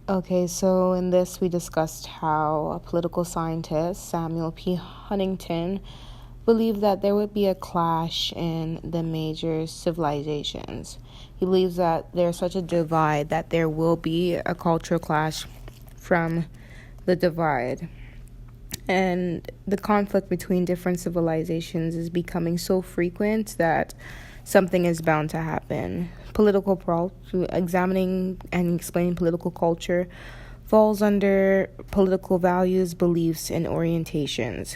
Okay, so in this we discussed how a political scientist, Samuel P. Huntington, believed that there would be a clash in the major civilizations. He believes that there's such a divide that there will be a cultural clash from the divide. And the conflict between different civilizations is becoming so frequent that something is bound to happen. Examining and explaining political culture falls under political values, beliefs, and orientations.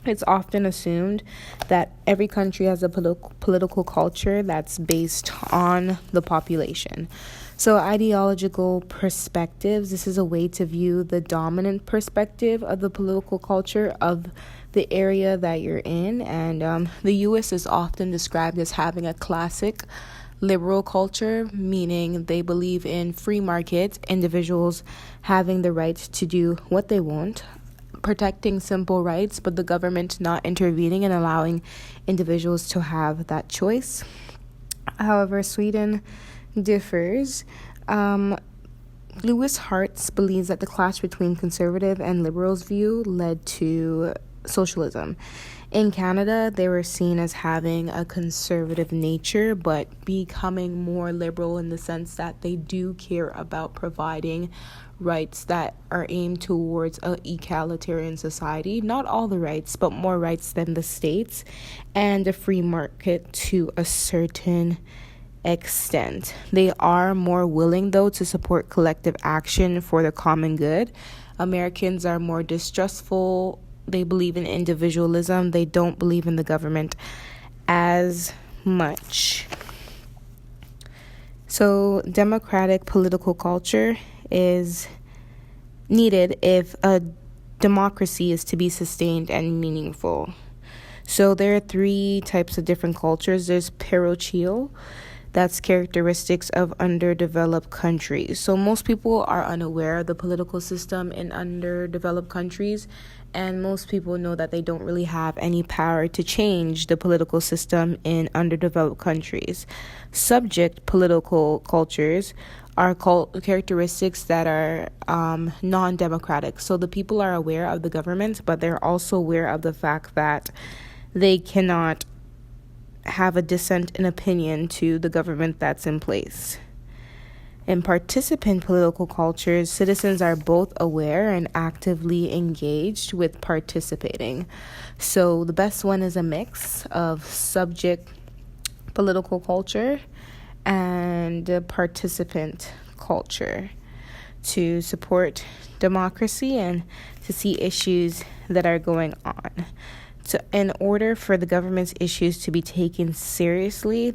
It's often assumed that every country has a political culture that's based on the population. So, ideological perspectives, this is a way to view the dominant perspective of the political culture of the area that you're in. And the U.S. is often described as having a classic liberal culture, meaning they believe in free market, individuals having the right to do what they want, protecting simple rights, but the government not intervening and allowing individuals to have that choice. However, Sweden differs. Lewis Hartz believes that the clash between conservative and liberals' view led to socialism. In Canada, they were seen as having a conservative nature, but becoming more liberal in the sense that they do care about providing rights that are aimed towards an egalitarian society. Not all the rights, but more rights than the states, and a free market to a certain extent. They are more willing, though, to support collective action for the common good. Americans are more distrustful. They believe in individualism. They don't believe in the government as much. So, democratic political culture is needed if a democracy is to be sustained and meaningful. So, there are three types of different cultures. There's parochial. That's characteristics of underdeveloped countries. So most people are unaware of the political system in underdeveloped countries, and most people know that they don't really have any power to change the political system in underdeveloped countries. Subject political cultures are characteristics that are non-democratic. So the people are aware of the government, but they're also aware of the fact that they cannot have a dissent in opinion to the government that's in place. In participant political cultures, citizens are both aware and actively engaged with participating. So the best one is a mix of subject political culture and participant culture to support democracy and to see issues that are going on. So in order for the government's issues to be taken seriously,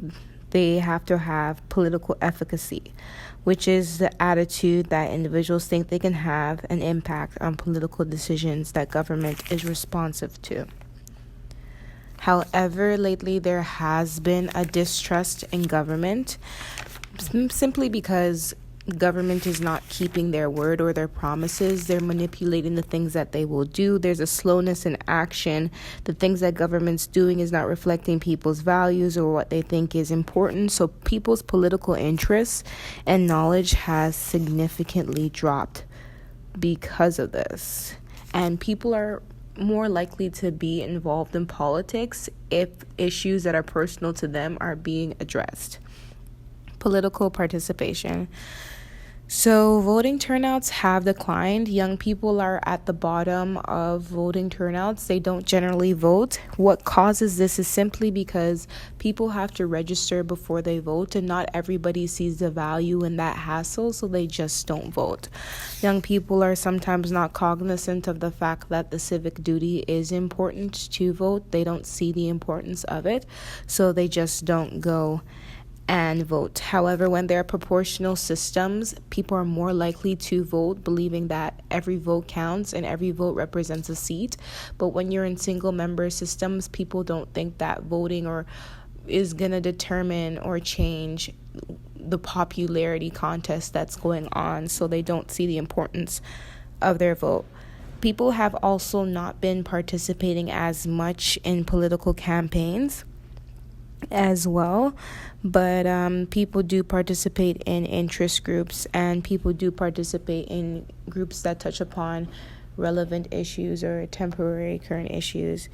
they have to have political efficacy, which is the attitude that individuals think they can have an impact on political decisions that government is responsive to. However, lately there has been a distrust in government simply because government is not keeping their word or their promises. They're manipulating the things that they will do. There's a slowness in action. The things that government's doing is not reflecting people's values or what they think is important. So people's political interests and knowledge has significantly dropped because of this. And people are more likely to be involved in politics if issues that are personal to them are being addressed. Political participation. So voting turnouts have declined. Young people are at the bottom of voting turnouts. They don't generally vote. What causes this is simply because people have to register before they vote, and not everybody sees the value in that hassle, so they just don't vote. Young people are sometimes not cognizant of the fact that the civic duty is important to vote. They don't see the importance of it, so they just don't go and vote. However, when there are proportional systems, people are more likely to vote, believing that every vote counts and every vote represents a seat. But when you're in single member systems, people don't think that voting or is going to determine or change the popularity contest that's going on, so they don't see the importance of their vote. People have also not been participating as much in political campaigns. as well. But people do participate in interest groups, and people do participate in groups that touch upon relevant issues or temporary current issues.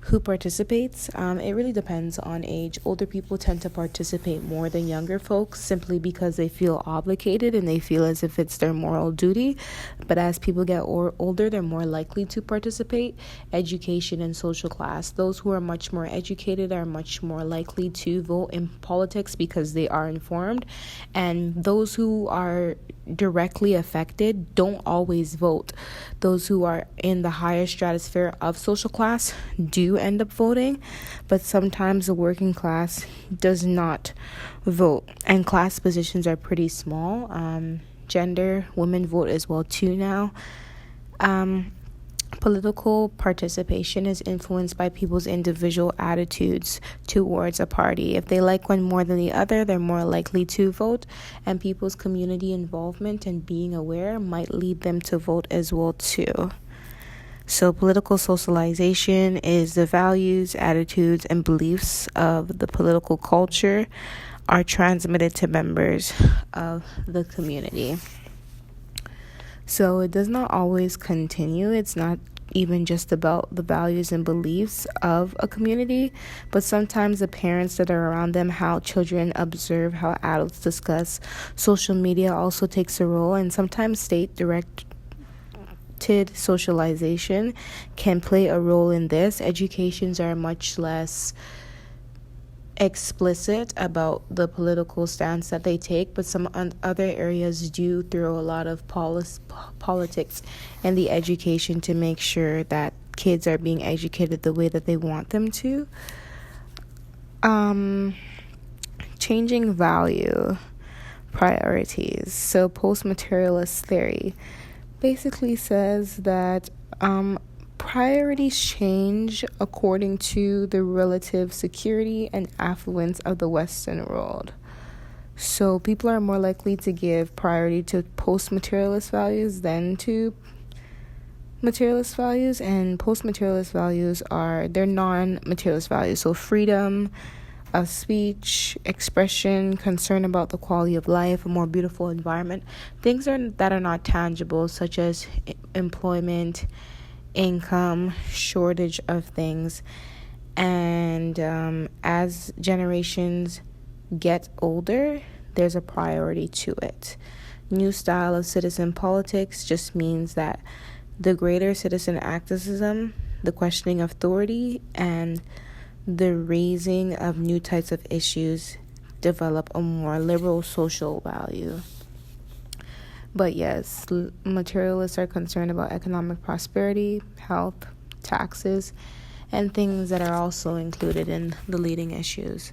Who participates? It really depends on age. Older people tend to participate more than younger folks simply because they feel obligated and they feel as if it's their moral duty. But as people get older, they're more likely to participate. Education and social class. Those who are much more educated are much more likely to vote in politics because they are informed. And those who are directly affected don't always vote. Those who are in the higher stratosphere of social class do end up voting, but sometimes the working class does not vote, and class positions are pretty small. Gender, women vote as well too now. Political participation is influenced by people's individual attitudes towards a party. If they like one more than the other, they're more likely to vote, and people's community involvement and being aware might lead them to vote as well too. So political socialization is the values, attitudes, and beliefs of the political culture are transmitted to members of the community. So it does not always continue. It's not even just about the values and beliefs of a community, but sometimes the parents that are around them, how children observe, how adults discuss. Social media also takes a role, and sometimes state-directed socialization can play a role in this. Educations are much less explicit about the political stance that they take, but some other areas do throw a lot of politics in the education to make sure that kids are being educated the way that they want them to. Changing value priorities. So post-materialist theory basically says that priorities change according to the relative security and affluence of the Western world. So people are more likely to give priority to post-materialist values than to materialist values, and post-materialist values they're non-materialist values. So freedom of speech, expression, concern about the quality of life, a more beautiful environment, things that are not tangible, such as employment, income, shortage of things. And as generations get older, there's a priority to it. New style of citizen politics just means that the greater citizen activism, the questioning of authority, and the raising of new types of issues develop a more liberal social value. But yes, materialists are concerned about economic prosperity, health, taxes, and things that are also included in the leading issues.